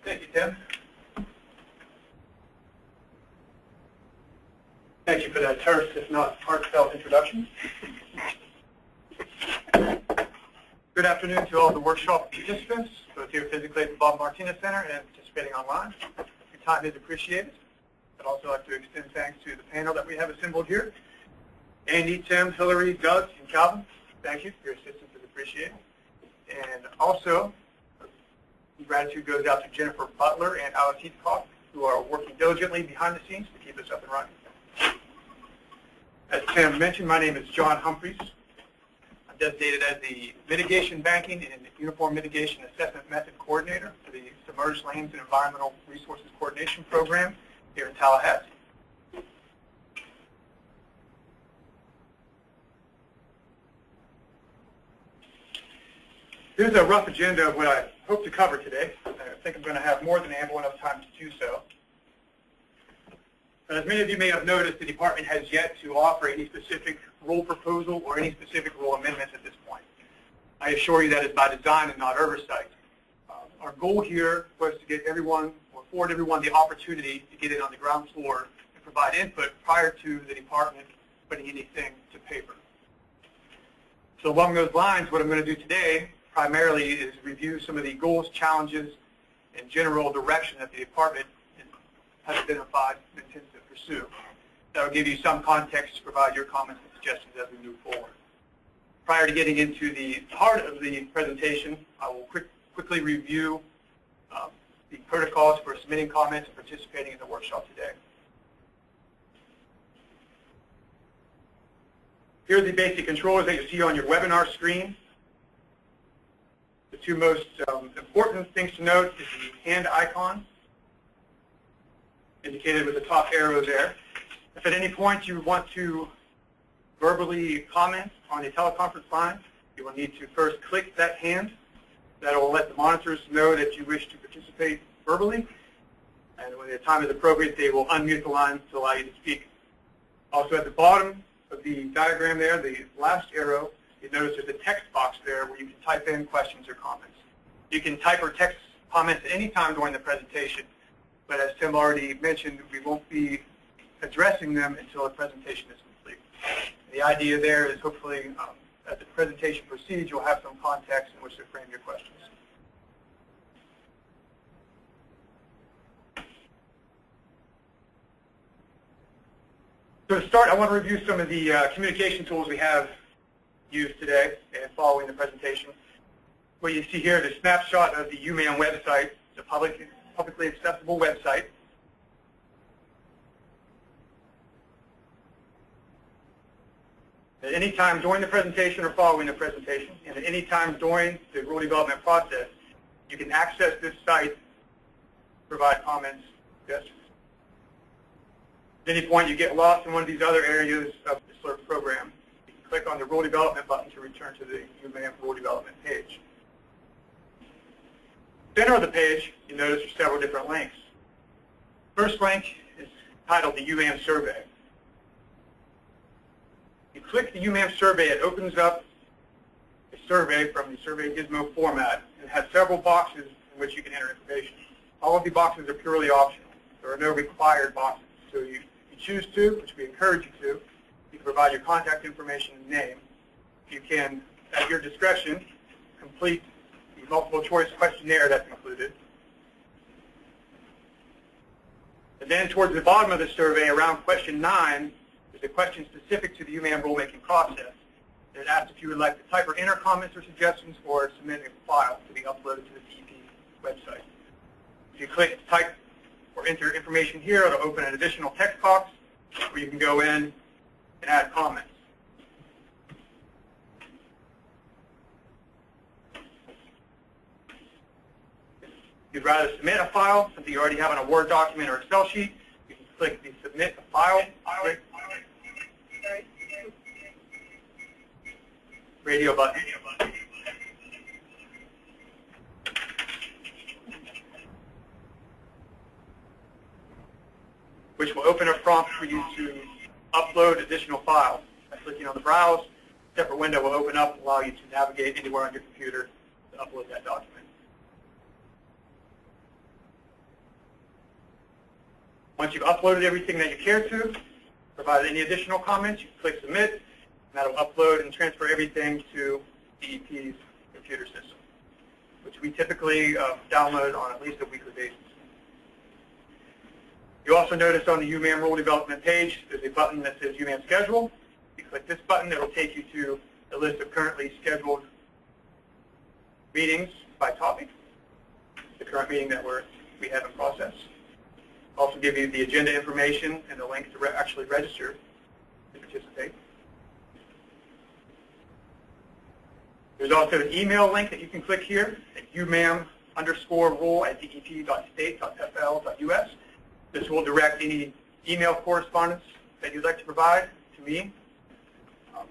Thank you, Tim. Thank you for that terse, if not heartfelt, introduction. Good afternoon to all the workshop participants, both here physically at the Bob Martinez Center and participating online. Your time is appreciated. I'd also like to extend thanks to the panel that we have assembled here. Andy, Tim, Hillary, Doug, and Calvin, thank you. Your assistance is appreciated. And also, gratitude goes out to Jennifer Butler and Alice Heathcock, who are working diligently behind the scenes to keep us up and running. As Tim mentioned, my name is John Humphreys. I'm designated as the Mitigation Banking and Uniform Mitigation Assessment Method Coordinator for the Submerged Lands and Environmental Resources Coordination Program here in Tallahassee. Here's a rough agenda of what I hope to cover today. I think I'm going to have more than ample enough time to do so. As many of you may have noticed, the department has yet to offer any specific rule proposal or any specific rule amendments at this point. I assure you that is by design and not oversight. Our goal here was to get everyone, or afford everyone, the opportunity to get in on the ground floor and provide input prior to the department putting anything to paper. So along those lines, what I'm going to do today primarily is review some of the goals, challenges, and general direction that the department has identified and intends to pursue. That will give you some context to provide your comments and suggestions as we move forward. Prior to getting into the heart of the presentation, I will quickly review the protocols for submitting comments and participating in the workshop today. Here are the basic controls that you see on your webinar screen. The two most important things to note is the hand icon, indicated with the top arrow there. If at any point you want to verbally comment on a teleconference line, you will need to first click that hand. That will let the monitors know that you wish to participate verbally. And when the time is appropriate, they will unmute the line to allow you to speak. Also at the bottom of the diagram there, the last arrow, you notice there's a text box there where you can type in questions or comments. You can type or text comments at any time during the presentation, but as Tim already mentioned, we won't be addressing them until the presentation is complete. The idea there is hopefully as the presentation proceeds, you'll have some context in which to frame your questions. So to start, I want to review some of the communication tools we have used today and following the presentation. What you see here is a snapshot of the UMAM website. It's a publicly accessible website. At any time during the presentation or following the presentation, and at any time during the rule development process, you can access this site, provide comments, suggestions. At any point you get lost in one of these other areas of the SLRP program, you can click on the rule development button to return to the UMAM rule development page. Center of the page, you notice there's several different links. First link is titled the UMAM survey. You click the UMAM survey, it opens up a survey from the survey gizmo format and has several boxes in which you can enter information. All of the boxes are purely optional. There are no required boxes. So you choose to, which we encourage you to, you can provide your contact information and name. You can, at your discretion, complete the multiple choice questionnaire that's included. And then towards the bottom of the survey, around question 9, is a question specific to the UMAM rulemaking process. It asks if you would like to type or enter comments or suggestions or submit a file to be uploaded to the DEP website. If you click type or enter information here, it'll open an additional text box where you can go in and add comments. If you'd rather submit a file, something you already have on a Word document or Excel sheet, you can click the Submit a File radio button. Which will open a prompt for you to upload additional files. By clicking on the Browse, a separate window will open up and allow you to navigate anywhere on your computer to upload that document. Once you've uploaded everything that you care to, provided any additional comments, you can click Submit, and that'll upload and transfer everything to DEP's computer system, which we typically download on at least a weekly basis. You also notice on the UMAM rule development page, there's a button that says UMAM Schedule. You click this button, it'll take you to a list of currently scheduled meetings by topic, the current meeting that we have in process. Also give you the agenda information and the link to actually register to participate. There's also an email link that you can click here at umam_rule@dep.state.fl.us. This will direct any email correspondence that you'd like to provide to me.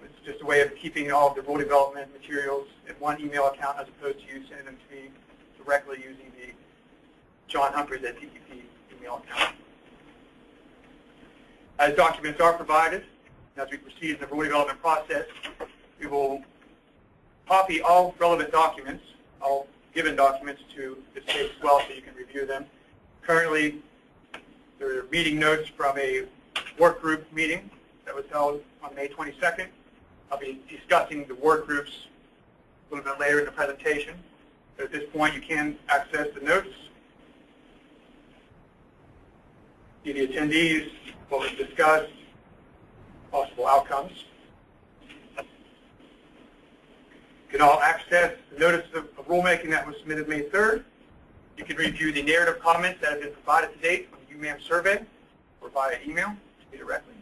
It's just a way of keeping all of the rule development materials in one email account as opposed to you sending them to me directly using the John Humphreys at DEP email account. As documents are provided, as we proceed in the rule development process, we will copy all relevant documents, all given documents to this page as well so you can review them. Currently, there are meeting notes from a work group meeting that was held on May 22nd. I'll be discussing the work groups a little bit later in the presentation. But at this point, you can access the notes, see the attendees, what was discussed, possible outcomes. You can all access the notice of rulemaking that was submitted May 3rd. You can review the narrative comments that have been provided to date from the UMAM survey or via email to me directly.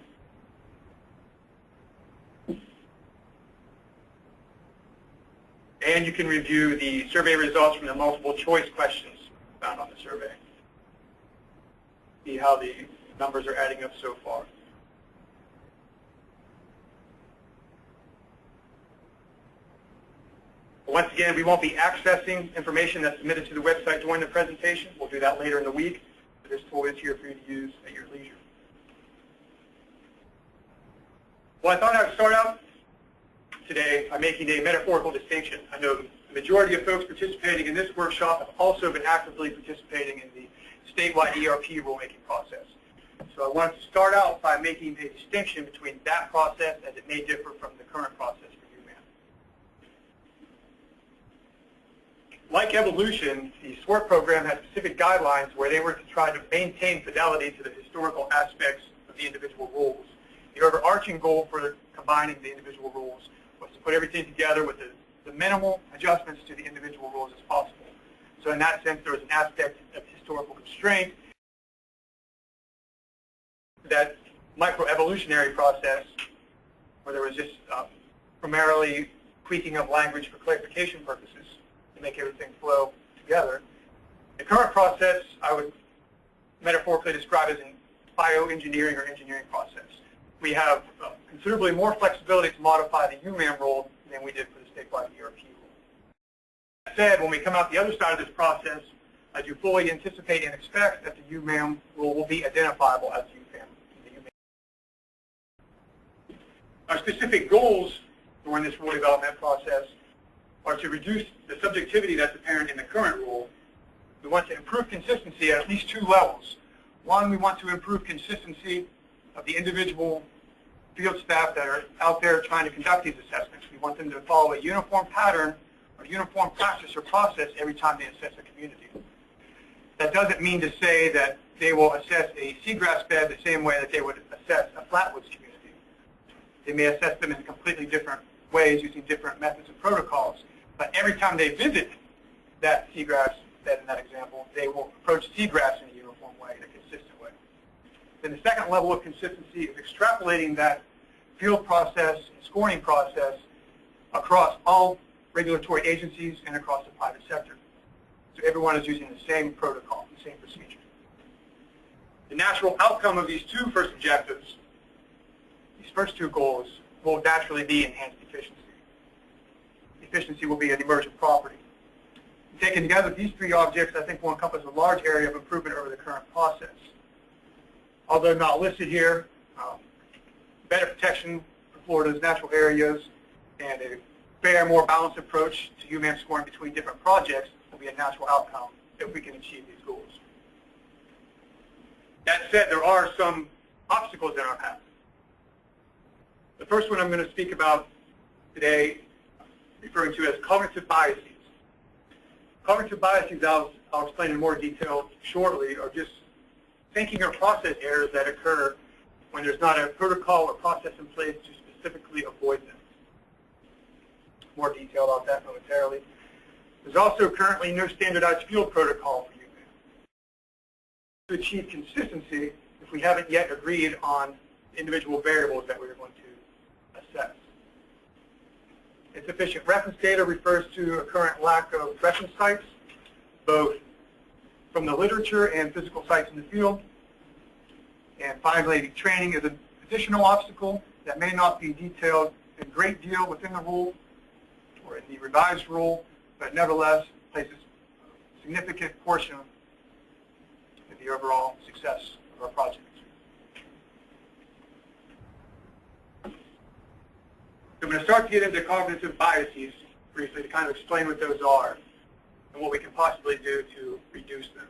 And you can review the survey results from the multiple choice questions found on the survey. See how the numbers are adding up so far. Once again, we won't be accessing information that's submitted to the website during the presentation. We'll do that later in the week. This tool is here for you to use at your leisure. Well, I thought I would start out today by making a metaphorical distinction. I know the majority of folks participating in this workshop have also been actively participating in the statewide ERP rulemaking process. So I wanted to start out by making a distinction between that process as it may differ from the current process for UMAM. Like evolution, the SWORT program had specific guidelines where they were to try to maintain fidelity to the historical aspects of the individual rules. The overarching goal for combining the individual rules was to put everything together with the minimal adjustments to the individual rules as possible. So in that sense, there was an aspect of historical constraint. That microevolutionary process, where there was just primarily tweaking of language for clarification purposes to make everything flow together. The current process I would metaphorically describe as a bioengineering or engineering process. We have considerably more flexibility to modify the UMAM rule than we did for the statewide ERP rule. That said, when we come out the other side of this process, I do fully anticipate and expect that the UMAM rule will be identifiable as UMAM. Our specific goals during this rule development process are to reduce the subjectivity that's apparent in the current rule. We want to improve consistency at least two levels. One, we want to improve consistency of the individual field staff that are out there trying to conduct these assessments. We want them to follow a uniform pattern or uniform practice or process every time they assess a community. That doesn't mean to say that they will assess a seagrass bed the same way that they would assess a flatwoods community. They may assess them in completely different ways using different methods and protocols. But every time they visit that seagrass bed in that example, they will approach seagrass in a uniform way, in a consistent way. Then the second level of consistency is extrapolating that field process and scoring process across all regulatory agencies and across the private sector. So everyone is using the same protocol, the same procedure. The natural outcome of these two first objectives, these first two goals, will naturally be enhanced efficiency. Efficiency will be an emergent property. Taken together, these three objects, I think, will encompass a large area of improvement over the current process. Although not listed here, better protection for Florida's natural areas and a fair, more balanced approach to UMAM scoring between different projects will be a natural outcome if we can achieve these goals. That said, there are some obstacles in our path. The first one I'm going to speak about today, referring to as cognitive biases. Cognitive biases, I'll explain in more detail shortly, are just thinking or process errors that occur when there's not a protocol or process in place to specifically avoid them. More detail about that momentarily. There's also currently no standardized field protocol for UMAM. To achieve consistency, if we haven't yet agreed on individual variables that we're going to assess. Insufficient reference data refers to a current lack of reference sites, both from the literature and physical sites in the field. And finally, training is an additional obstacle that may not be detailed in great deal within the rule or in the revised rule, but nevertheless places a significant portion in the overall success of our project. So I'm going to start to get into cognitive biases briefly to kind of explain what those are and what we can possibly do to reduce them.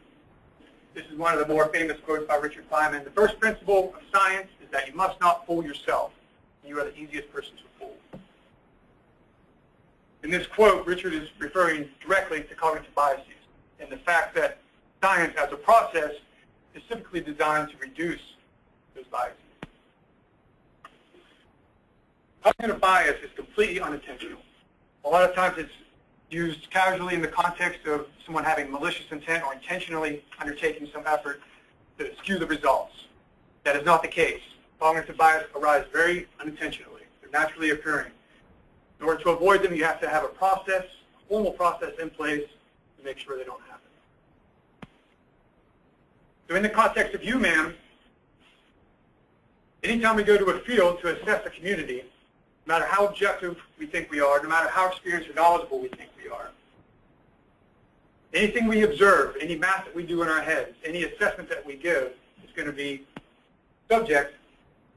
This is one of the more famous quotes by Richard Feynman. The first principle of science is that you must not fool yourself. You are the easiest person to fool. In this quote, Richard is referring directly to cognitive biases and the fact that science as a process is typically designed to reduce those biases. Cognitive bias is completely unintentional. A lot of times it's used casually in the context of someone having malicious intent or intentionally undertaking some effort to skew the results. That is not the case. Cognitive bias arise very unintentionally. They're naturally occurring. In order to avoid them, you have to have a process, a formal process in place to make sure they don't happen. So in the context of UMAM, anytime we go to a field to assess a community, no matter how objective we think we are, no matter how experienced or knowledgeable we think we are, anything we observe, any math that we do in our heads, any assessment that we give is going to be subject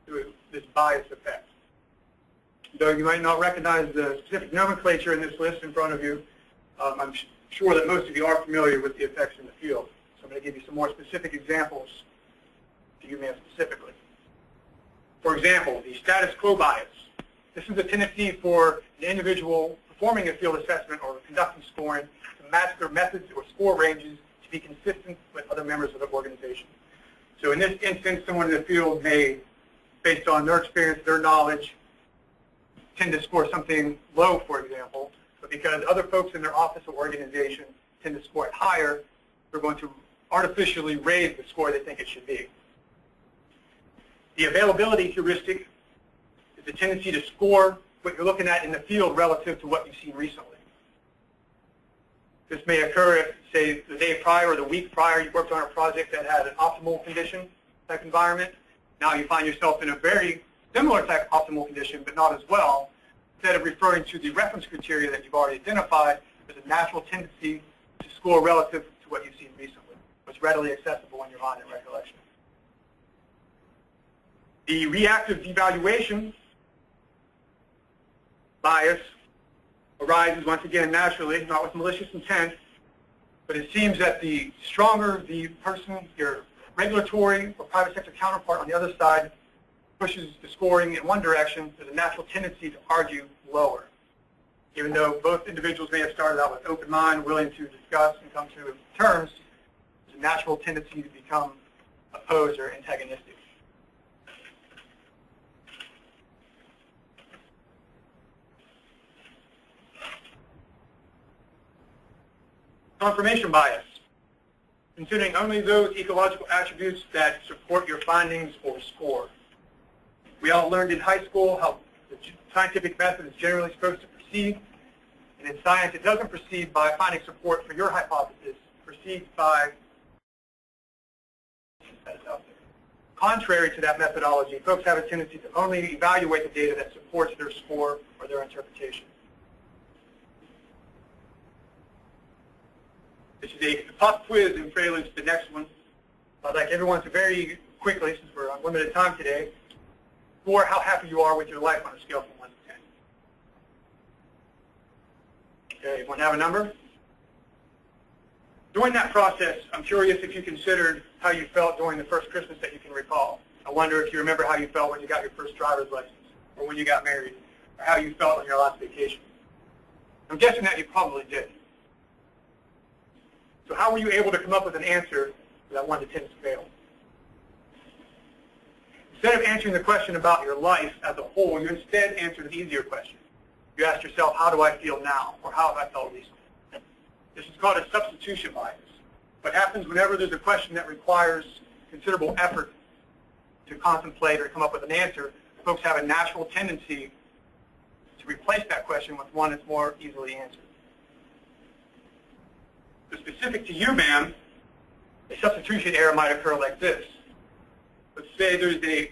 to this bias effect. Though you might not recognize the specific nomenclature in this list in front of you, I'm sure that most of you are familiar with the effects in the field. So I'm going to give you some more specific examples to UMAM specifically. For example, the status quo bias. This is a tendency for an individual performing a field assessment or conducting scoring to match their methods or score ranges to be consistent with other members of the organization. So in this instance, someone in the field may, based on their experience, their knowledge, tend to score something low, for example, but because other folks in their office or organization tend to score it higher, they're going to artificially raise the score they think it should be. The availability heuristic is the tendency to score what you're looking at in the field relative to what you've seen recently. This may occur if, say, the day prior or the week prior you worked on a project that had an optimal condition type environment. Now you find yourself in a very similar type optimal condition, but not as well. Instead of referring to the reference criteria that you've already identified, there's a natural tendency to score relative to what you've seen recently, what's readily accessible in your mind and recollection. The reactive devaluation bias arises once again naturally, not with malicious intent, but it seems that the stronger the person, your regulatory or private sector counterpart on the other side, pushes the scoring in one direction, there's a natural tendency to argue lower. Even though both individuals may have started out with open mind, willing to discuss and come to terms, there's a natural tendency to become opposed or antagonistic. Confirmation bias, considering only those ecological attributes that support your findings or score. We all learned in high school how the scientific method is generally supposed to proceed, and in science it doesn't proceed by finding support for your hypothesis, it proceeds by that is out there. Contrary to that methodology, folks have a tendency to only evaluate the data that supports their score or their interpretation. This is a pop quiz in prelude to the next one. I'd like everyone to very quickly, since we're on limited time today, score how happy you are with your life on a scale from 1 to 10. Okay, everyone have a number? During that process, I'm curious if you considered how you felt during the first Christmas that you can recall. I wonder if you remember how you felt when you got your first driver's license, or when you got married, or how you felt on your last vacation. I'm guessing that you probably did. So how were you able to come up with an answer to that 1 to 10 scale? Instead of answering the question about your life as a whole, you instead answered an easier question. You asked yourself, how do I feel now, or how have I felt recently? This is called a substitution bias. What happens whenever there's a question that requires considerable effort to contemplate or come up with an answer, folks have a natural tendency to replace that question with one that's more easily answered. So specific to UMAM, a substitution error might occur like this. Let's say there's a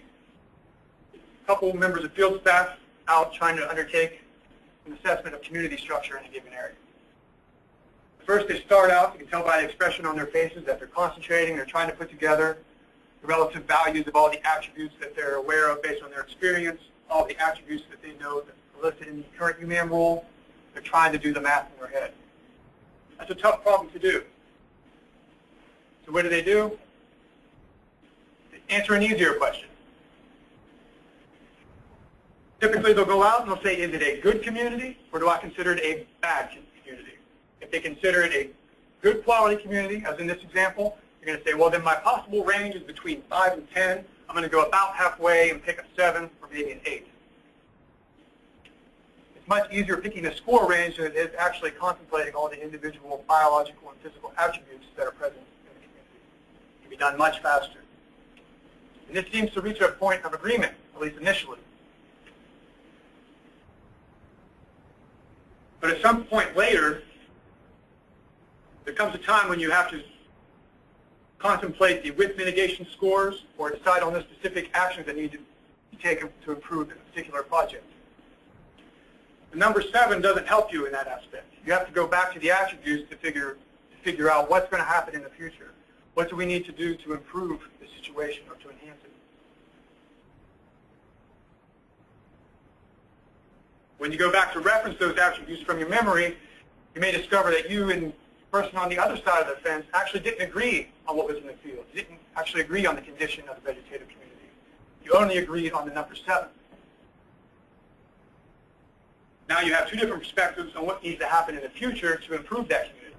couple members of field staff out trying to undertake an assessment of community structure in a given area. First, they start out, you can tell by the expression on their faces that they're concentrating, they're trying to put together the relative values of all the attributes that they're aware of based on their experience, all the attributes that they know that are listed in the current UMAM rule. They're trying to do the math in their head. That's a tough problem to do. So what do? They answer an easier question. Typically, they'll go out and they'll say, is it a good community, or do I consider it a bad community? If they consider it a good quality community, as in this example, you're going to say, well, then my possible range is between 5 and 10. I'm going to go about halfway and pick a 7 or maybe an 8. It's much easier picking a score range than it is actually contemplating all the individual biological and physical attributes that are present in the community. It can be done much faster. And this seems to reach a point of agreement, at least initially. But at some point later, there comes a time when you have to contemplate the with mitigation scores or decide on the specific actions that need to be taken to improve a particular project. The number 7 doesn't help you in that aspect. You have to go back to the attributes to figure out what's going to happen in the future. What do we need to do to improve the situation or to enhance it? When you go back to reference those attributes from your memory, you may discover that you and the person on the other side of the fence actually didn't agree on what was in the field. You didn't actually agree on the condition of the vegetative community. You only agreed on the number 7. Now you have 2 different perspectives on what needs to happen in the future to improve that community.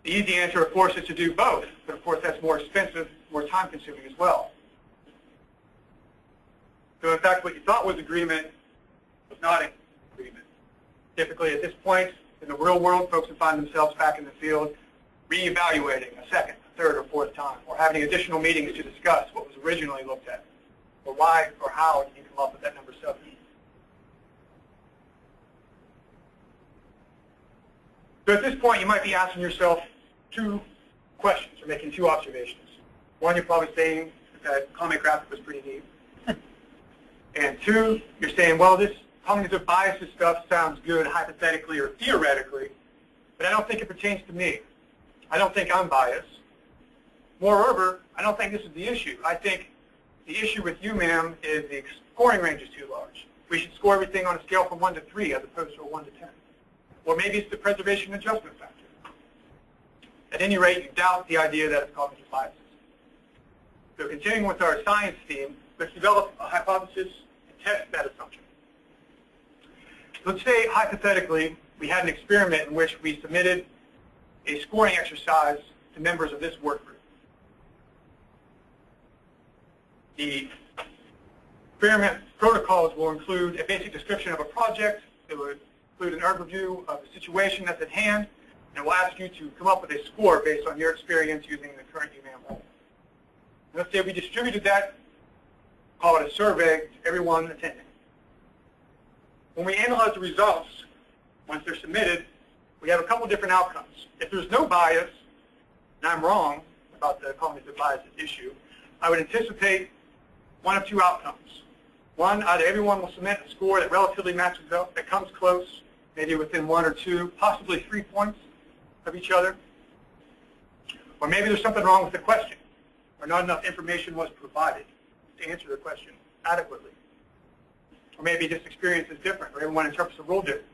The easy answer, of course, is to do both, but of course that's more expensive, more time-consuming as well. So in fact, what you thought was agreement was not agreement. Typically at this point, in the real world, folks will find themselves back in the field reevaluating a second, a third, or fourth time, or having additional meetings to discuss what was originally looked at, or why or how did you come up with that number 7. So at this point, you might be asking yourself 2 questions, or making 2 observations. One, you're probably saying that comic graphic was pretty neat. And 2, you're saying, well, this cognitive biases stuff sounds good hypothetically or theoretically, but I don't think it pertains to me. I don't think I'm biased. Moreover, I don't think this is the issue. I think the issue with UMAM is the scoring range is too large. We should score everything on a scale from 1 to 3 as opposed to a 1 to 10. Or maybe it's the preservation adjustment factor. At any rate, you doubt the idea that it's cognitive biases. So continuing with our science theme, let's develop a hypothesis and test that assumption. Let's say, hypothetically, we had an experiment in which we submitted a scoring exercise to members of this work group. The experiment protocols will include a basic description of a project. It will include an overview of the situation that's at hand, and we'll ask you to come up with a score based on your experience using the current UMAM rule. Let's say we distributed that, call it a survey, to everyone attending. When we analyze the results, once they're submitted, we have a couple different outcomes. If there's no bias, and I'm wrong about the cognitive biases issue, I would anticipate one of 2 outcomes. One, either everyone will submit a score that relatively matches up, that comes close, maybe within 1 or 2, possibly 3 points of each other. Or maybe there's something wrong with the question, or not enough information was provided to answer the question adequately. Or maybe this experience is different, or everyone interprets the rule different.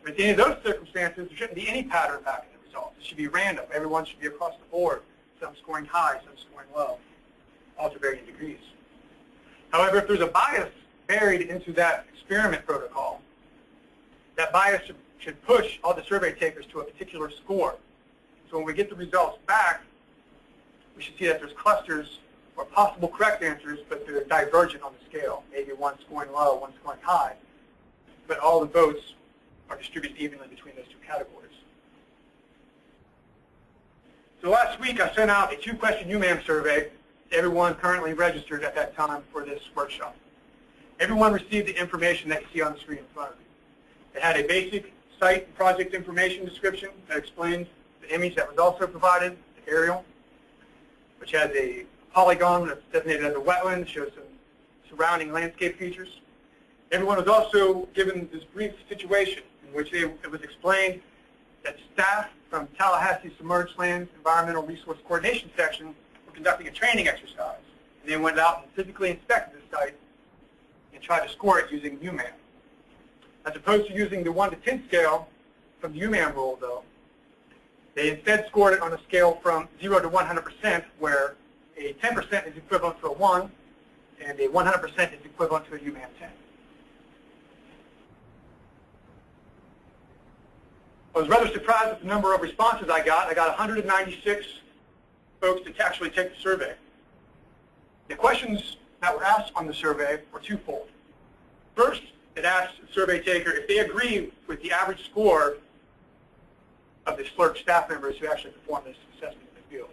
But in any of those circumstances, there shouldn't be any pattern back in the results. It should be random. Everyone should be across the board. Some scoring high, some scoring low, all to varying degrees. However, if there's a bias buried into that experiment protocol, that bias should push all the survey takers to a particular score. So when we get the results back, we should see that there's clusters or possible correct answers, but they're divergent on the scale. Maybe one scoring low, one scoring high. But all the votes are distributed evenly between those two categories. So last week I sent out a 2-question UMAM survey to everyone currently registered at that time for this workshop. Everyone received the information that you see on the screen in front of you. It had a basic site and project information description that explains the image that was also provided, the aerial, which has a polygon that's designated as a wetland, shows some surrounding landscape features. Everyone was also given this brief situation in which it was explained that staff from Tallahassee Submerged Lands Environmental Resource Coordination Section were conducting a training exercise. And they went out and physically inspected the site and tried to score it using UMAM. As opposed to using the 1 to 10 scale from the UMAM rule, though, they instead scored it on a scale from 0 to 100%, where a 10% is equivalent to a 1, and a 100% is equivalent to a UMAM 10. I was rather surprised at the number of responses I got. I got 196 folks to actually take the survey. The questions that were asked on the survey were twofold. First, it asked the survey taker if they agree with the average score of the SLRC staff members who actually performed this assessment in the field.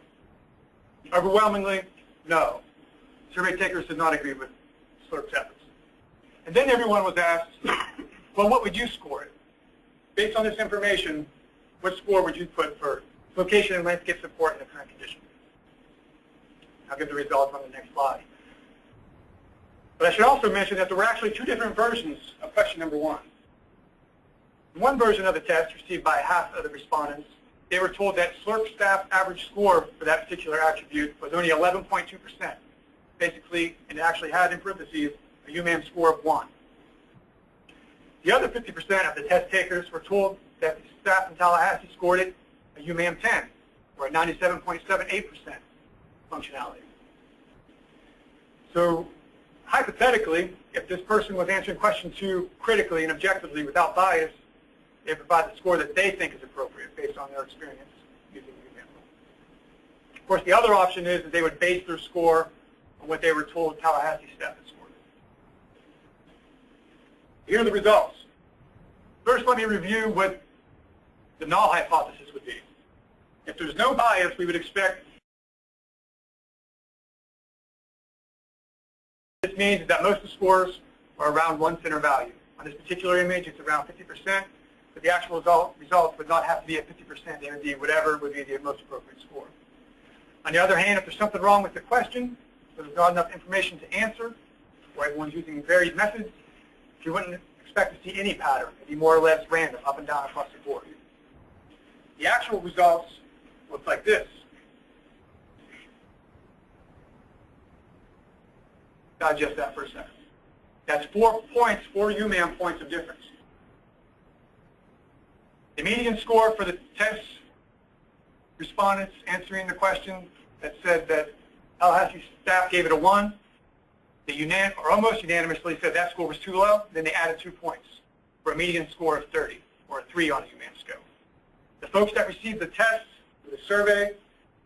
Overwhelmingly, no. Survey takers did not agree with SLRC's efforts. And then everyone was asked, well, what would you score it? Based on this information, what score would you put for location and landscape support in the current condition? I'll give the results on the next slide. But I should also mention that there were actually 2 different versions of question number 1. In one version of the test, received by half of the respondents, they were told that SLRC staff average score for that particular attribute was only 11.2%. Basically, it actually had in parentheses a UMAM score of 1. The other 50% of the test takers were told that the staff in Tallahassee scored it a UMAM 10, or a 97.78% functionality. So hypothetically, if this person was answering question 2 critically and objectively without bias, they provide the score that they think is appropriate based on their experience using UMAM. Of course, the other option is that they would base their score on what they were told Tallahassee staff had scored. Here are the results. First, let me review what the null hypothesis would be. If there's no bias, we would expect this means that most of the scores are around 1 center value. On this particular image, it's around 50%, but the actual results would not have to be at 50%. They would be whatever would be the most appropriate score. On the other hand, if there's something wrong with the question, so there's not enough information to answer, or everyone's using varied methods, you wouldn't expect to see any pattern. It'd be more or less random, up and down across the board. The actual results look like this. Digest that for a second. That's 4 points, 4 UMAM points of difference. The median score for the test respondents answering the question that said that Tallahassee staff gave it a 1, they almost unanimously said that score was too low, then they added 2 points for a median score of 30, or a 3 on a UMAM scale. The folks that received the test, the survey,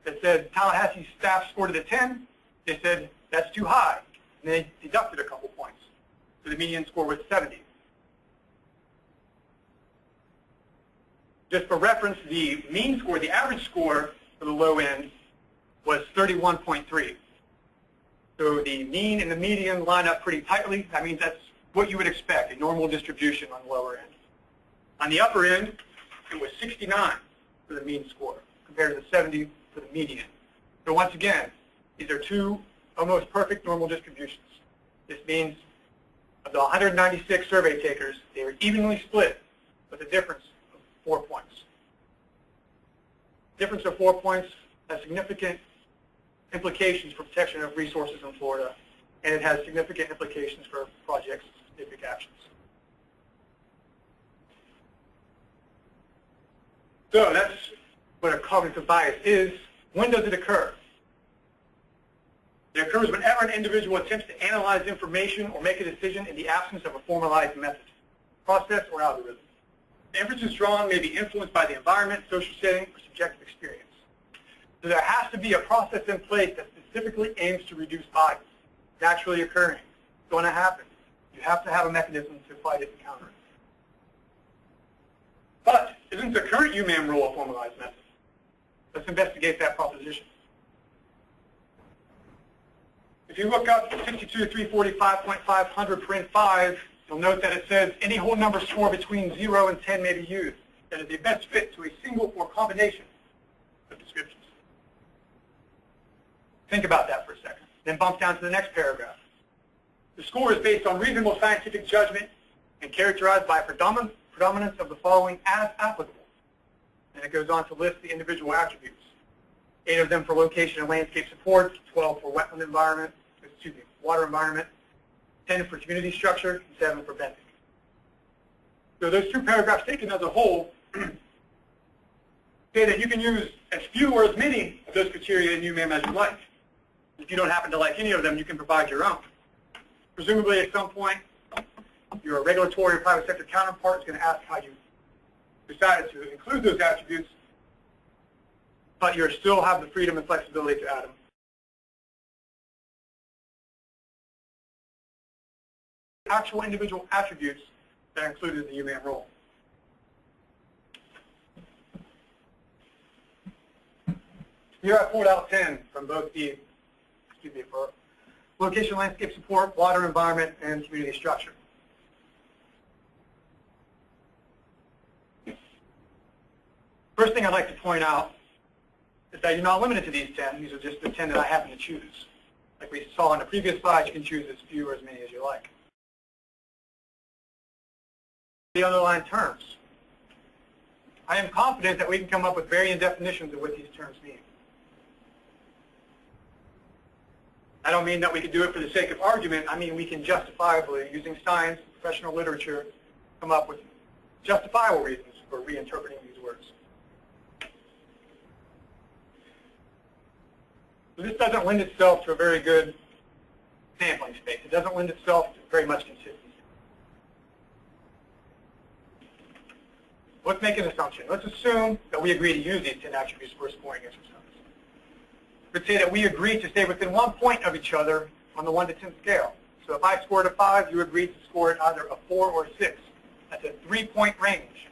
that said Tallahassee staff scored it a 10, they said that's too high, and they deducted a couple points. So the median score was 70. Just for reference, the mean score, the average score for the low end was 31.3. So the mean and the median line up pretty tightly. That means that's what you would expect, a normal distribution on the lower end. On the upper end, it was 69 for the mean score, compared to the 70 for the median. So once again, these are 2 almost perfect normal distributions. This means of the 196 survey takers, they were evenly split with a difference of 4 points. Difference of 4 points has significant implications for protection of resources in Florida, and it has significant implications for project-specific actions. So that's what a cognitive bias is. When does it occur? It occurs whenever an individual attempts to analyze information or make a decision in the absence of a formalized method, process, or algorithm. The inferences drawn may be influenced by the environment, social setting, or subjective experience. So there has to be a process in place that specifically aims to reduce bias. It's naturally occurring. It's going to happen. You have to have a mechanism to fight it and counter it. But isn't the current UMAM rule a formalized method? Let's investigate that proposition. If you look up 62.345.500 you'll note that it says any whole number score between 0 and 10 may be used. That is the best fit to a single or combination of descriptions. Think about that for a second. Then bump down to the next paragraph. The score is based on reasonable scientific judgment and characterized by a predominance of the following as applicable. And it goes on to list the individual attributes. 8 of them for location and landscape support, 12 for wetland environment, water environment, 10 for community structure, and 7 for bending. So those 2 paragraphs taken as a whole say that you can use as few or as many of those criteria in UMAM as you like. If you don't happen to like any of them, you can provide your own. Presumably at some point, your regulatory or private sector counterpart is going to ask how you decided to include those attributes, but you still have the freedom and flexibility to add them. Actual individual attributes that are included in the UMAM rule. Here I pulled out 10 from both the, for location, landscape support, water environment, and community structure. First thing I'd like to point out is that you're not limited to these 10. These are just the 10 that I happen to choose. Like we saw on the previous slide, you can choose as few or as many as you like. The underlying terms. I am confident that we can come up with varying definitions of what these terms mean. I don't mean that we can do it for the sake of argument. I mean we can justifiably, using science, professional literature, come up with justifiable reasons for reinterpreting these words. So this doesn't lend itself to a very good sampling space. It doesn't lend itself to very much consistency. Let's make an assumption. Let's assume that we agree to use these 10 attributes for a scoring exercise. Let's say that we agree to stay within 1 point of each other on the 1 to 10 scale. So if I scored a 5, you agreed to score it either a 4 or a 6. That's a 3-point range.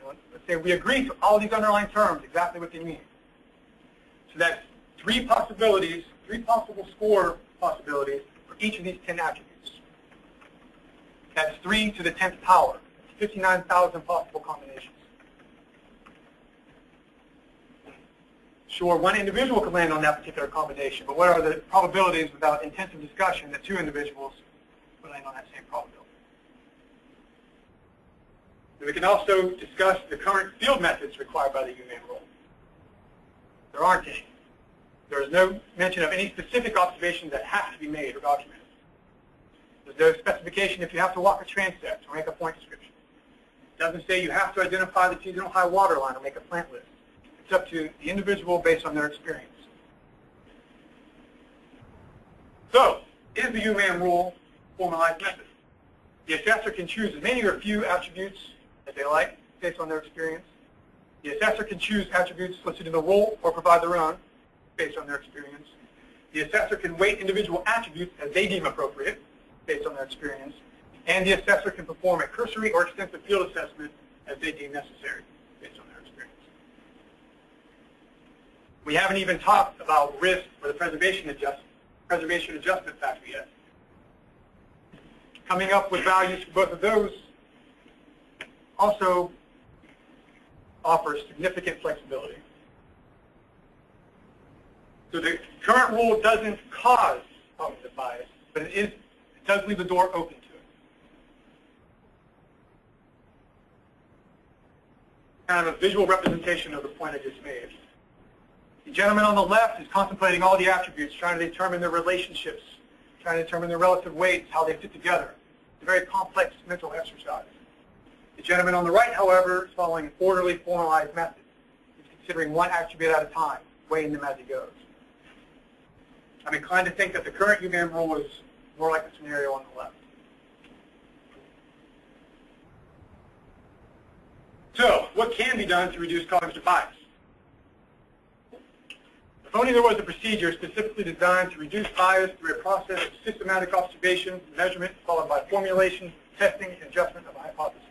Let's say we agree to all these underlying terms, exactly what they mean. So that's 3 possibilities, 3 possible score possibilities for each of these 10 attributes. That's 3 to the 10th power, 59,000 possible combinations. Sure, one individual could land on that particular combination, but what are the probabilities without intensive discussion that 2 individuals would land on that same probability? We can also discuss the current field methods required by the UMAM rule. There aren't any. There is no mention of any specific observations that have to be made or documented. There's no specification if you have to walk a transect or make a point description. It doesn't say you have to identify the seasonal high water line or make a plant list. It's up to the individual based on their experience. So, is the UMAM rule a formalized method? The assessor can choose as many or few attributes as they like based on their experience. The assessor can choose attributes listed in the rule or provide their own based on their experience. The assessor can weight individual attributes as they deem appropriate based on their experience. And the assessor can perform a cursory or extensive field assessment as they deem necessary based on their experience. We haven't even talked about risk or the preservation adjustment factor yet. Coming up with values for both of those also offers significant flexibility. So the current rule doesn't cause cognitive bias, but it does leave the door open to it. Kind of a visual representation of the point I just made. The gentleman on the left is contemplating all the attributes, trying to determine their relationships, trying to determine their relative weights, how they fit together. It's a very complex mental exercise. The gentleman on the right, however, is following an orderly, formalized method. considering one attribute at a time, weighing them as he goes. I'm inclined to think that the current UMAM rule is more like the scenario on the left. So, what can be done to reduce cognitive bias? If only there was a procedure specifically designed to reduce bias through a process of systematic observation, measurement, followed by formulation, testing, and adjustment of a hypothesis.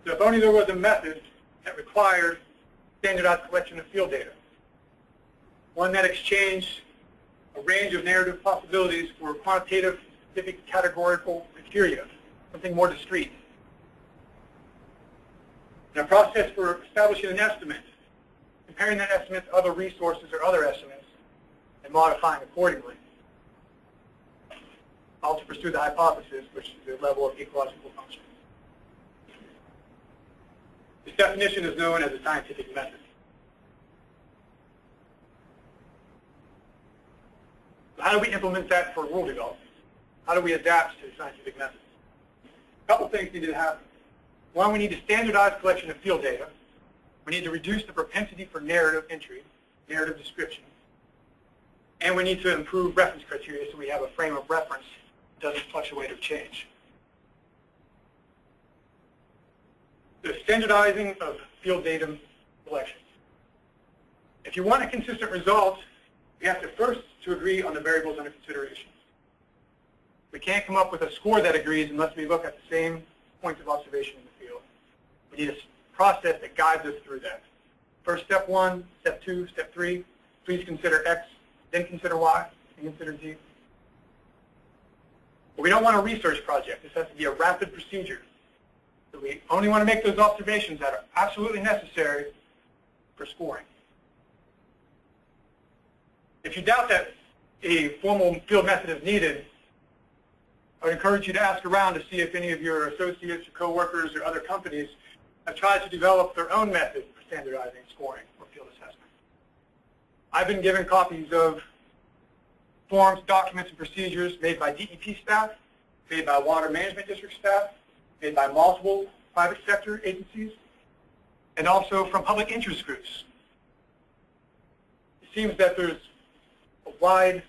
So if only there was a method that required standardized collection of field data, one that exchanged a range of narrative possibilities for quantitative, specific, categorical criteria, something more discrete, and a process for establishing an estimate, comparing that estimate to other resources or other estimates, and modifying accordingly, all to pursue the hypothesis, which is the level of ecological function. This definition is known as a scientific method. So how do we implement that for rule development? How do we adapt to scientific methods? A couple things need to happen. One, we need to standardize collection of field data. We need to reduce the propensity for narrative entry, narrative description. And we need to improve reference criteria so we have a frame of reference that doesn't fluctuate or change. The standardizing of field data collection. If you want a consistent result, you have to first to agree on the variables under consideration. We can't come up with a score that agrees unless we look at the same points of observation in the field. We need a process that guides us through that. First, step 1, step 2, step 3, please consider X, then consider Y, and consider Z. But we don't want a research project. This has to be a rapid procedure. So we only want to make those observations that are absolutely necessary for scoring. If you doubt that a formal field method is needed, I would encourage you to ask around to see if any of your associates or coworkers or other companies have tried to develop their own method for standardizing scoring or field assessment. I've been given copies of forms, documents, and procedures made by DEP staff, made by water management district staff, made by multiple private sector agencies, and also from public interest groups. It seems that there's a wide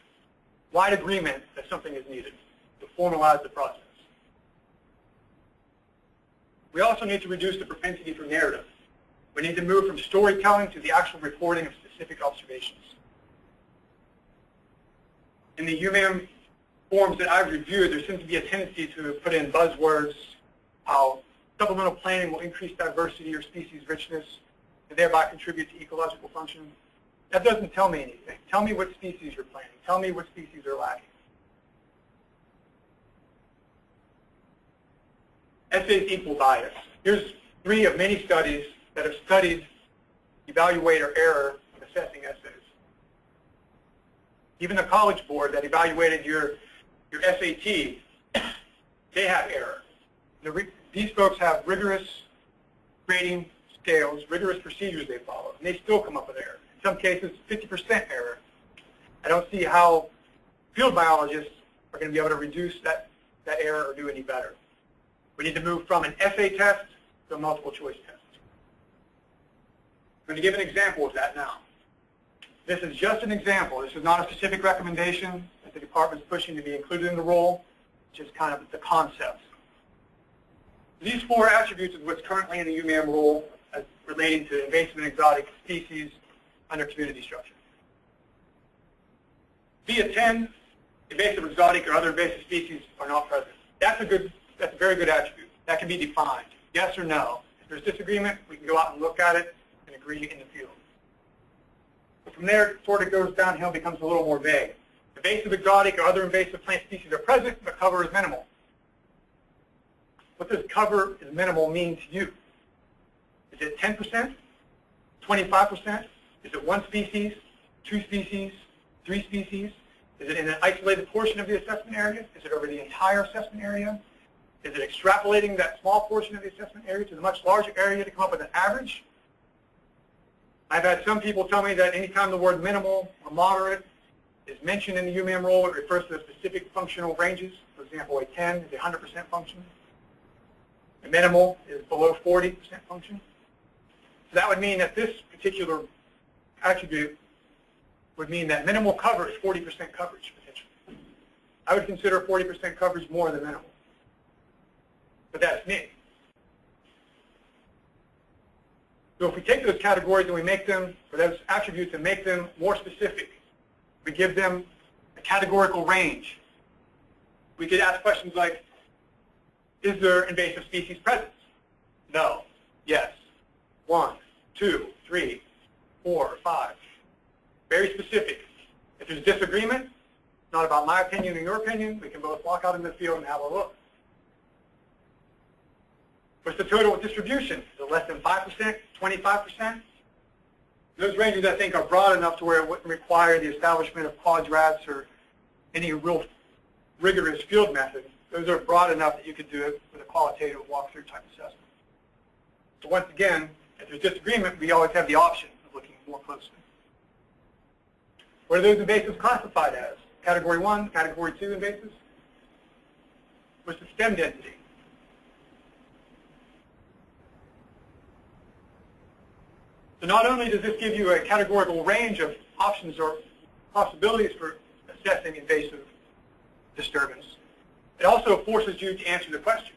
agreement that something is needed to formalize the process. We also need to reduce the propensity for narrative. We need to move from storytelling to the actual reporting of specific observations. In the UMAM forms that I've reviewed, there seems to be a tendency to put in buzzwords, how supplemental planning will increase diversity or species richness and thereby contribute to ecological function. That doesn't tell me anything. Tell me what species you're planting. Tell me what species are lacking. Essays equal bias. Here's 3 of many studies that have studied evaluator error in assessing essays. Even the College Board that evaluated your SAT, they have error. These folks have rigorous grading scales, rigorous procedures they follow, and they still come up with error. In some cases, 50% error. I don't see how field biologists are going to be able to reduce that error or do any better. We need to move from an essay test to a multiple choice test. I'm going to give an example of that now. This is just an example. This is not a specific recommendation that the department's pushing to be included in the rule, just kind of the concept. These 4 attributes is what's currently in the UMAM rule as relating to invasive and exotic species under community structure. Via 10, invasive, exotic, or other invasive species are not present. That's a very good attribute. That can be defined, yes or no. If there's disagreement, we can go out and look at it and agree in the field. But from there, it sort of goes downhill, becomes a little more vague. Invasive, exotic, or other invasive plant species are present, but cover is minimal. What does cover is minimal mean to you? Is it 10%? 25%? Is it 1 species? 2 species? 3 species? Is it in an isolated portion of the assessment area? Is it over the entire assessment area? Is it extrapolating that small portion of the assessment area to the much larger area to come up with an average? I've had some people tell me that anytime the word minimal or moderate is mentioned in the UMAM rule, it refers to specific functional ranges. For example, a 10 is a 100% function. A minimal is below 40% function. That would mean that this particular attribute would mean that minimal cover is 40% coverage potentially. I would consider 40% coverage more than minimal. But that's me. So if we take those categories and we make them, or those attributes and make them more specific, we give them a categorical range. We could ask questions like, is there invasive species present? No. Yes. 1, 2, 3, 4, 5. Very specific. If there's disagreement, not about my opinion and your opinion, we can both walk out in the field and have a look. What's the total distribution? Is it less than 5%, 25%? Those ranges, I think, are broad enough to where it wouldn't require the establishment of quadrats or any real rigorous field method. Those are broad enough that you could do it with a qualitative walkthrough type assessment. So once again, if there's disagreement, we always have the option of looking more closely. What are those invasives classified as? Category 1, Category 2 invasives? What's the stem density? So not only does this give you a categorical range of options or possibilities for assessing invasive disturbance, it also forces you to answer the question.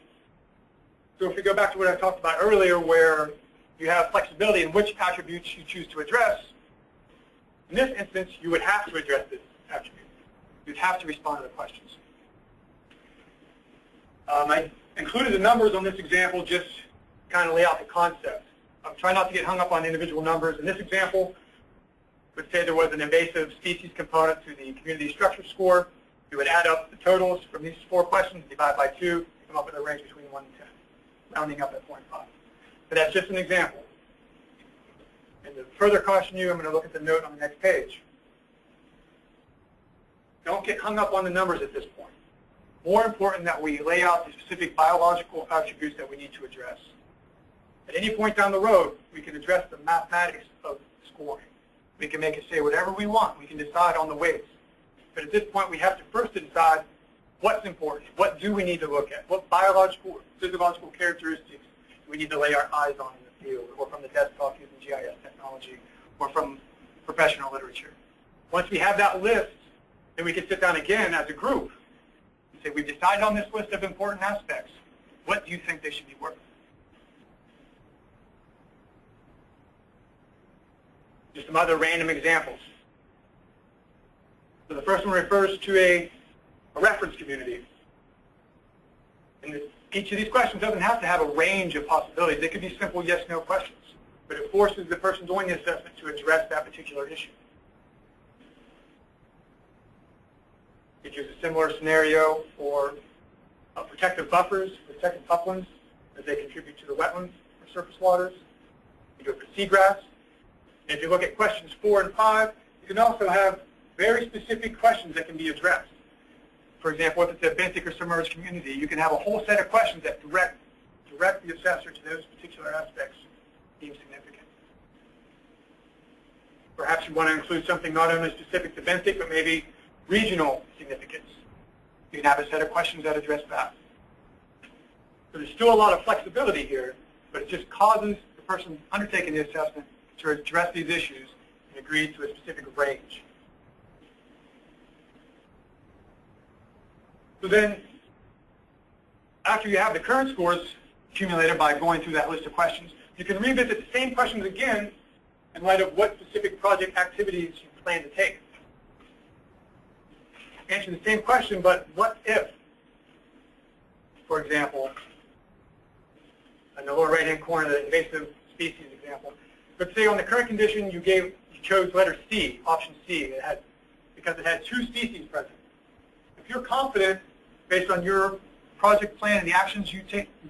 So if we go back to what I talked about earlier, where you have flexibility in which attributes you choose to address, in this instance, you would have to address this attribute. You'd have to respond to the questions. I included the numbers on this example just to kind of lay out the concept. I'm trying not to get hung up on individual numbers. In this example, would say there was an invasive species component to the community structure score. You would add up the totals from these 4 questions, divide by 2, come up with a range between 1 and 10, rounding up at 0.5. But that's just an example. And to further caution you, I'm going to look at the note on the next page. Don't get hung up on the numbers at this point. More important that we lay out the specific biological attributes that we need to address. At any point down the road, we can address the mathematics of scoring. We can make it say whatever we want. We can decide on the weights. But at this point, we have to first decide what's important. What do we need to look at? What biological, physiological characteristics do we need to lay our eyes on in the field, or from the desktop using GIS technology, or from professional literature? Once we have that list, then we can sit down again as a group and say, we've decided on this list of important aspects. What do you think they should be worth? Just some other random examples. So the first one refers to a reference community. And each of these questions doesn't have to have a range of possibilities. They could be simple yes-no questions. But it forces the person doing the assessment to address that particular issue. You could use a similar scenario for protective buffers, protective uplands, as they contribute to the wetlands or surface waters. You do it for seagrass. And if you look at questions 4 and 5, you can also have very specific questions that can be addressed. For example, if it's a benthic or submerged community, you can have a whole set of questions that direct the assessor to those particular aspects deemed significant. Perhaps you want to include something not only specific to benthic, but maybe regional significance. You can have a set of questions that address that. So there's still a lot of flexibility here, but it just causes the person undertaking the assessment to address these issues and agree to a specific range. So then, after you have the current scores accumulated by going through that list of questions, you can revisit the same questions again in light of what specific project activities you plan to take. Answer the same question, but what if? For example, in the lower right-hand corner, the invasive species example. Let's say on the current condition you chose letter C, option C, because it had 2 species present. If you're confident, based on your project plan and the actions you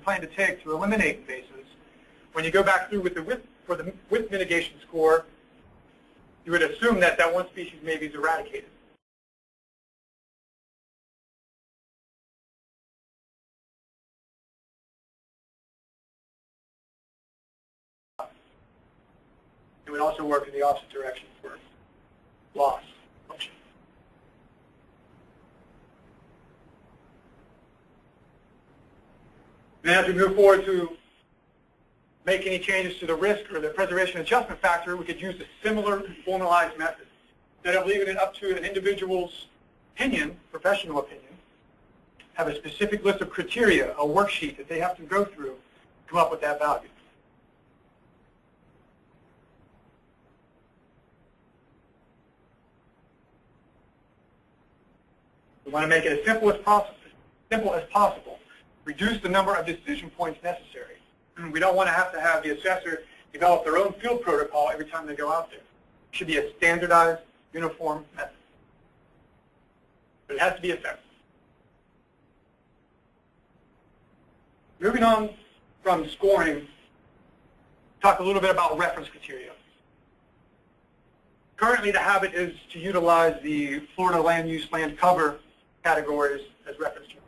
plan to take to eliminate invasives, when you go back through with the width mitigation score, you would assume that that one species maybe is eradicated. It would also work in the opposite direction for loss function. Then as we move forward to make any changes to the risk or the preservation adjustment factor, we could use a similar formalized method. Instead of leaving it up to an individual's opinion, professional opinion, have a specific list of criteria, a worksheet that they have to go through to come up with that value. We want to make it as simple as possible. Reduce the number of decision points necessary. We don't want to have the assessor develop their own field protocol every time they go out there. It should be a standardized, uniform method. But it has to be effective. Moving on from scoring, talk a little bit about reference criteria. Currently, the habit is to utilize the Florida land use, land cover categories as reference terms.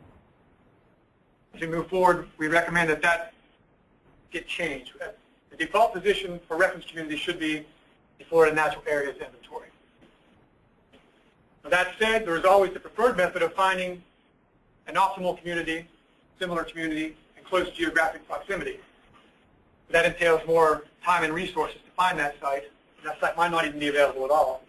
As we move forward, we recommend that get changed. The default position for reference community should be the Florida Natural Areas Inventory. Now, that said, there is always the preferred method of finding an optimal community, similar community, in close geographic proximity. That entails more time and resources to find that site, and that site might not even be available at all.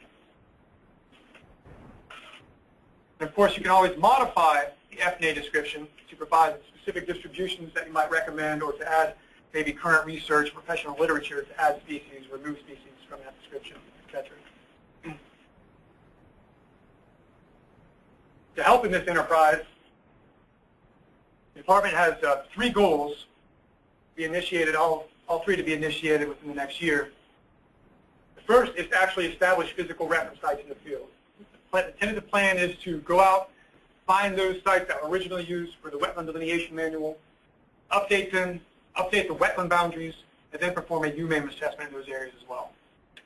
And of course, you can always modify the FNA description to provide specific distributions that you might recommend, or to add maybe current research, professional literature to add species, remove species from that description, etc. To help in this enterprise, the department has 3 goals to be initiated, all 3 to be initiated within the next year. The first is to actually establish physical reference sites in the field. The tentative plan is to go out, find those sites that were originally used for the wetland delineation manual, update them, update the wetland boundaries, and then perform a UMAM assessment in those areas as well.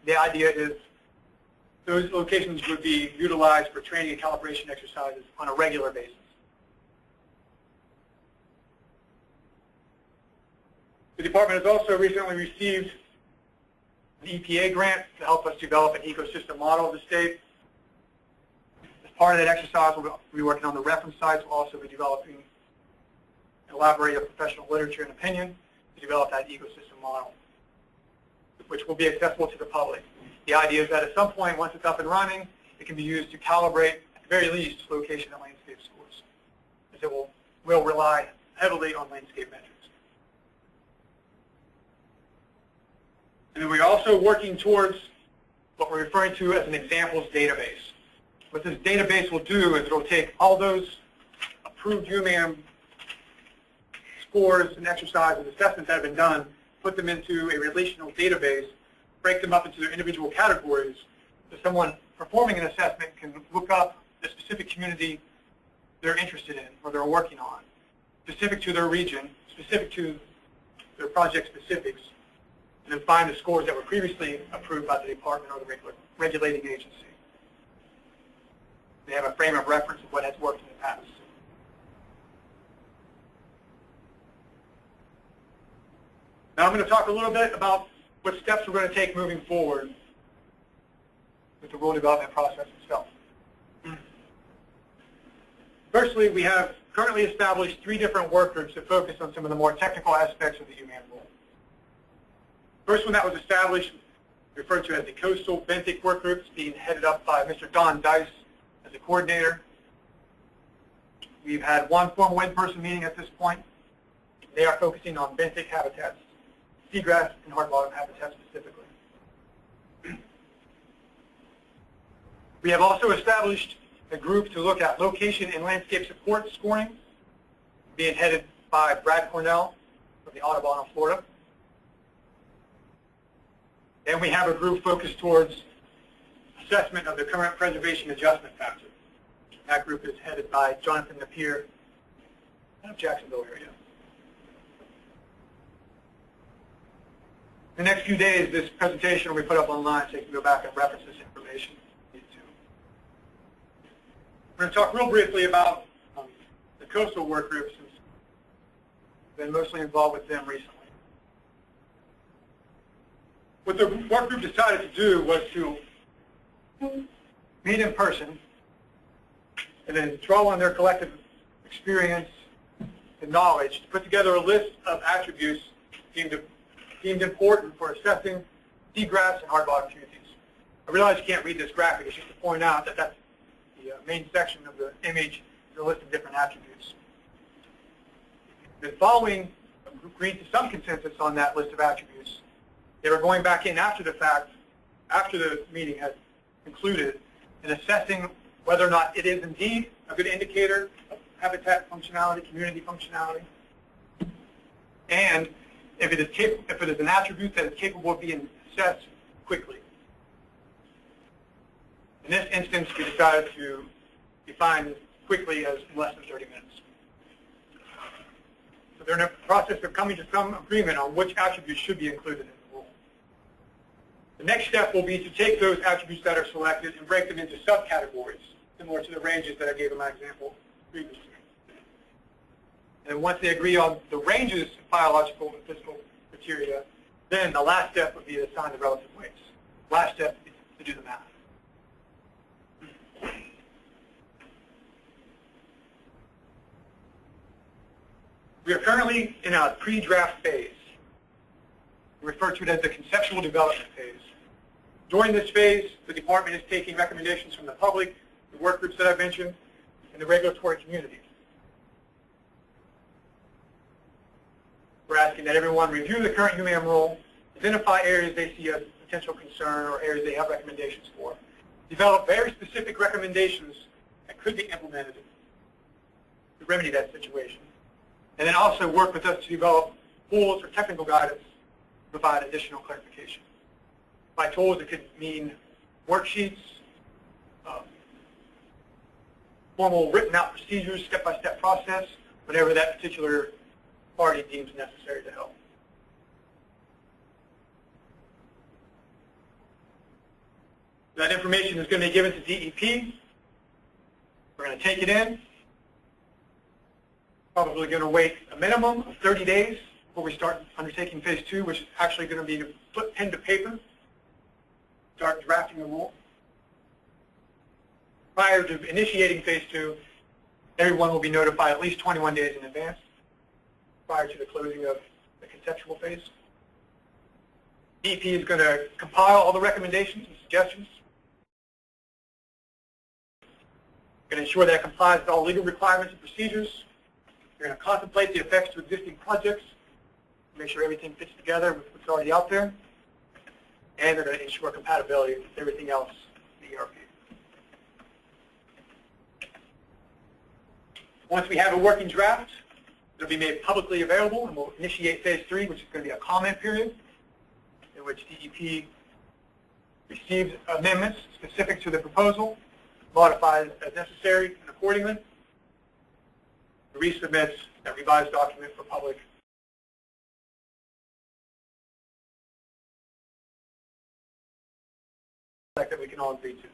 The idea is those locations would be utilized for training and calibration exercises on a regular basis. The department has also recently received an EPA grant to help us develop an ecosystem model of the state. As part of that exercise, we'll be working on the reference sites. We'll also be developing elaborate professional literature and opinion to develop that ecosystem model, which will be accessible to the public. The idea is that at some point, once it's up and running, it can be used to calibrate, at the very least, location and landscape scores, as it will rely heavily on landscape metrics. And then we're also working towards what we're referring to as an examples database. What this database will do is it will take all those approved UMAM scores and exercises, assessments that have been done, put them into a relational database, break them up into their individual categories, so someone performing an assessment can look up the specific community they're interested in or they're working on, specific to their region, specific to their project specifics, and then find the scores that were previously approved by the department or the regulating agency. They have a frame of reference of what has worked in the past. Now I'm going to talk a little bit about what steps we're going to take moving forward with the rule development process itself. Firstly, we have currently established 3 different work groups to focus on some of the more technical aspects of the UMAM rule. First one that was established, referred to as the Coastal Benthic Work Group, is being headed up by Mr. Don Dice as the coordinator. We've had 1 formal in-person meeting at this point. They are focusing on benthic habitats, seagrass and hard bottom habitats specifically. We have also established a group to look at location and landscape support scoring, being headed by Brad Cornell from the Audubon, Florida. Then we have a group focused towards assessment of the current preservation adjustment factor. That group is headed by Jonathan Napier of Jacksonville area. In the next few days, this presentation will be put up online so you can go back and reference this information. We're going to talk real briefly about the coastal work group, since I've been mostly involved with them recently. What the work group decided to do was to meet in person and then draw on their collective experience and knowledge to put together a list of attributes deemed deemed important for assessing seagrass and hard bottom communities. I realize you can't read this graphic. It's just to point out that that's the main section of the image, is a list of different attributes. Then following, agreed to some consensus on that list of attributes, they were going back in after the fact, after the meeting had concluded, and assessing whether or not it is indeed a good indicator of habitat functionality, community functionality, and if it is an attribute that is capable of being assessed quickly. In this instance, we decided to define quickly as less than 30 minutes. So they're in a process of coming to some agreement on which attributes should be included in the rule. The next step will be to take those attributes that are selected and break them into subcategories, similar to the ranges that I gave in my example previously. And once they agree on the ranges of biological and physical criteria, then the last step would be to assign the relative weights. Last step is to do the math. We are currently in a pre-draft phase. We refer to it as the conceptual development phase. During this phase, the department is taking recommendations from the public, the work groups that I mentioned, and the regulatory community. We're asking that everyone review the current UMAM rule, identify areas they see as potential concern or areas they have recommendations for, develop very specific recommendations that could be implemented to remedy that situation, and then also work with us to develop tools or technical guidance to provide additional clarification. By tools, it could mean worksheets, formal written out procedures, step-by-step process, whatever that particular party deems necessary to help. That information is going to be given to DEP. We're going to take it in. Probably going to wait a minimum of 30 days before we start undertaking phase 2, which is actually going to be to put pen to paper, start drafting the rule. Prior to initiating phase 2, everyone will be notified at least 21 days in advance prior to the closing of the conceptual phase. DEP is going to compile all the recommendations and suggestions. Going to ensure that it complies with all legal requirements and procedures. They're going to contemplate the effects to existing projects, make sure everything fits together with what's already out there, and they're going to ensure compatibility with everything else in the ERP. Once we have a working draft, it'll be made publicly available, and we'll initiate phase 3, which is going to be a comment period, in which DEP receives amendments specific to the proposal, modifies as necessary and accordingly, resubmits that revised document for public that we can all agree to.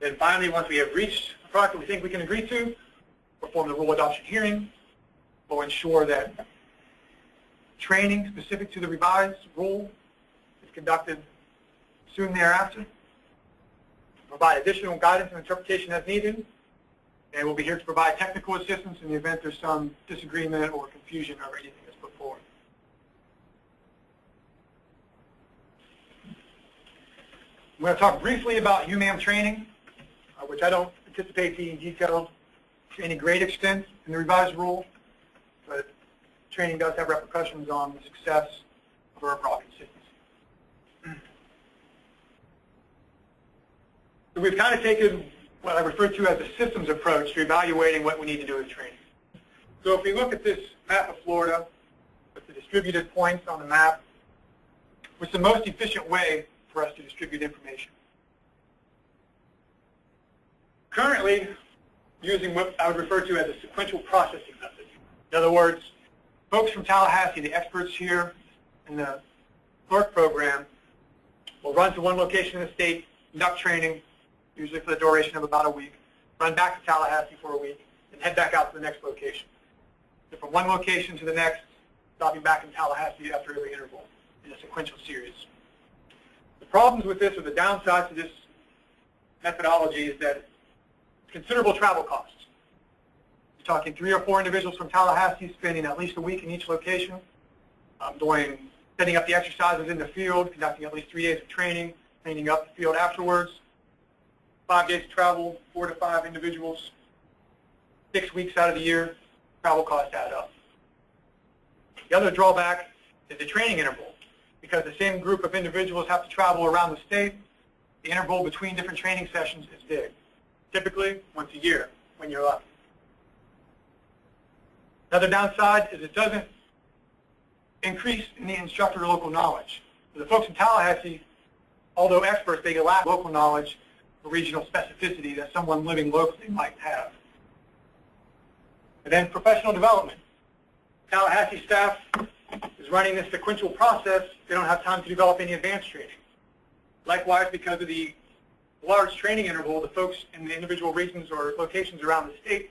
Then finally, once we have reached a product that we think we can agree to, we'll form the rule adoption hearing. We'll ensure that training specific to the revised rule is conducted soon thereafter. Provide additional guidance and interpretation as needed, and we'll be here to provide technical assistance in the event there's some disagreement or confusion over anything that's put forward. I'm going to talk briefly about UMAM training, which I don't anticipate being detailed to any great extent in the revised rule, but training does have repercussions on the success of our overall consistency. So we've kind of taken what I refer to as a systems approach to evaluating what we need to do with training. So if we look at this map of Florida with the distributed points on the map, what's the most efficient way for us to distribute information? Currently, using what I would refer to as a sequential processing method. In other words, folks from Tallahassee, the experts here in the clerk program, will run to one location in the state, conduct training, usually for the duration of about a week, run back to Tallahassee for a week, and head back out to the next location. So from one location to the next, stopping back in Tallahassee after every interval in a sequential series. The problems with this, or the downside to this methodology, is that it's considerable travel costs. You're talking 3 or 4 individuals from Tallahassee spending at least a week in each location, setting up the exercises in the field, conducting at least 3 days of training, cleaning up the field afterwards, 5 days of travel, 4 to 5 individuals, 6 weeks out of the year, travel costs add up. The other drawback is the training interval. Because the same group of individuals have to travel around the state, the interval between different training sessions is big, typically once a year when you're lucky. Another downside is it doesn't increase in the instructor local knowledge. For the folks in Tallahassee, although experts, they lack local knowledge or regional specificity that someone living locally might have. And then professional development. Tallahassee staff is running this sequential process. They don't have time to develop any advanced training. Likewise, because of the large training interval, the folks in the individual regions or locations around the state,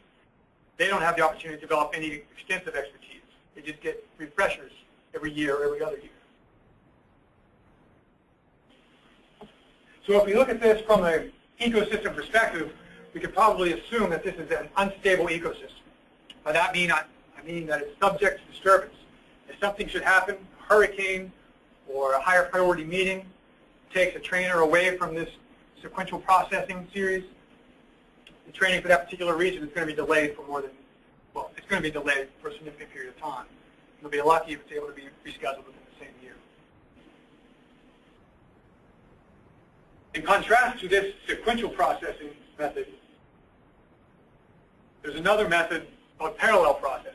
they don't have the opportunity to develop any extensive expertise. They just get refreshers every year or every other year. So if we look at this from an ecosystem perspective, we could probably assume that this is an unstable ecosystem. By that I mean that it's subject to disturbance. If something should happen, a hurricane or a higher priority meeting takes a trainer away from this sequential processing series, the training for that particular region is going to be delayed for it's going to be delayed for a significant period of time. You'll be lucky if it's able to be rescheduled within the same year. In contrast to this sequential processing method, there's another method called parallel processing.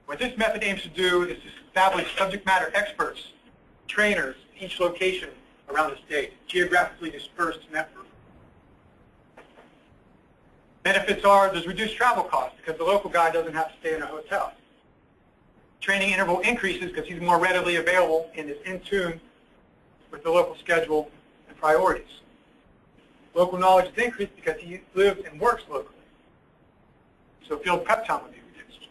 What this method aims to do is to establish subject matter experts, trainers in each location around the state, geographically dispersed network. Benefits are there's reduced travel costs because the local guy doesn't have to stay in a hotel. Training interval increases because he's more readily available and is in tune with the local schedule and priorities. Local knowledge is increased because he lives and works locally. So field prep time will be reduced.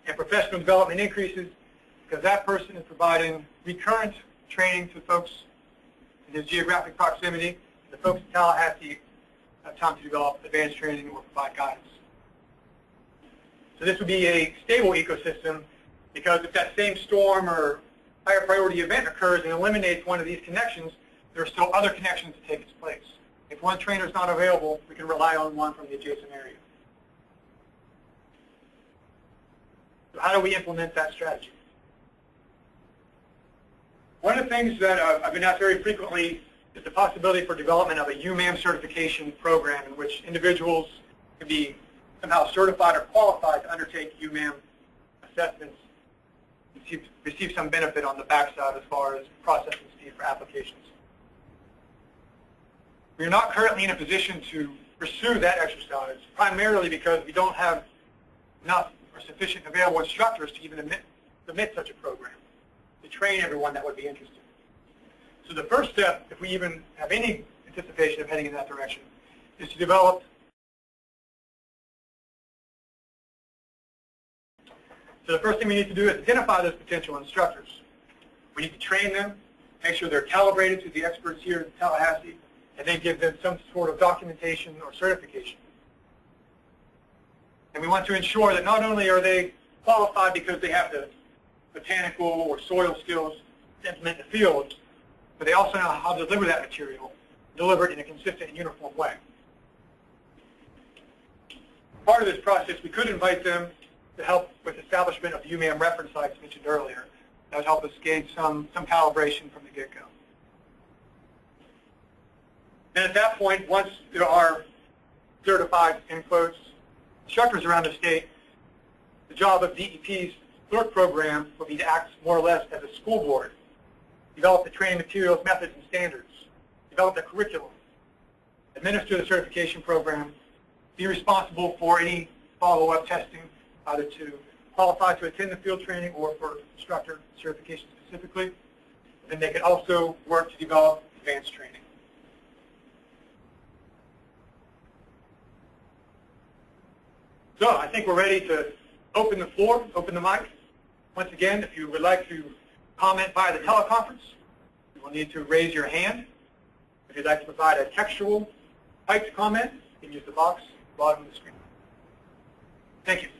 And professional development increases because that person is providing recurrent training to folks in his geographic proximity, and the folks in Tallahassee have time to develop advanced training or provide guidance. So this would be a stable ecosystem because if that same storm or higher priority event occurs and eliminates one of these connections, there are still other connections to take its place. If one trainer is not available, we can rely on one from the adjacent area. So how do we implement that strategy? One of the things that I've been asked very frequently is the possibility for development of a UMAM certification program in which individuals can be somehow certified or qualified to undertake UMAM assessments and receive some benefit on the backside as far as processing speed for applications. We are not currently in a position to pursue that exercise, primarily because we don't have enough or sufficient available instructors to even submit such a program to train everyone that would be interested. So the first step, if we even have any anticipation of heading in that direction, is to develop. So the first thing we need to do is identify those potential instructors. We need to train them, make sure they're calibrated to the experts here in Tallahassee, and then give them some sort of documentation or certification. And we want to ensure that not only are they qualified because they have the botanical or soil skills to implement the field, but they also know how to deliver that material, deliver it in a consistent and uniform way. Part of this process, we could invite them to help with establishment of the UMAM reference sites mentioned earlier. That would help us gain some calibration from the get-go. And at that point, once there are certified, in quotes, instructors around the state, the job of DEP's CLERC program will be to act more or less as a school board, develop the training materials, methods, and standards, develop the curriculum, administer the certification program, be responsible for any follow-up testing, either to qualify to attend the field training or for instructor certification specifically. And they can also work to develop advanced training. So I think we're ready to open the floor, open the mic. Once again, if you would like to comment via the teleconference, you will need to raise your hand. If you'd like to provide a textual typed comment, you can use the box at the bottom of the screen. Thank you.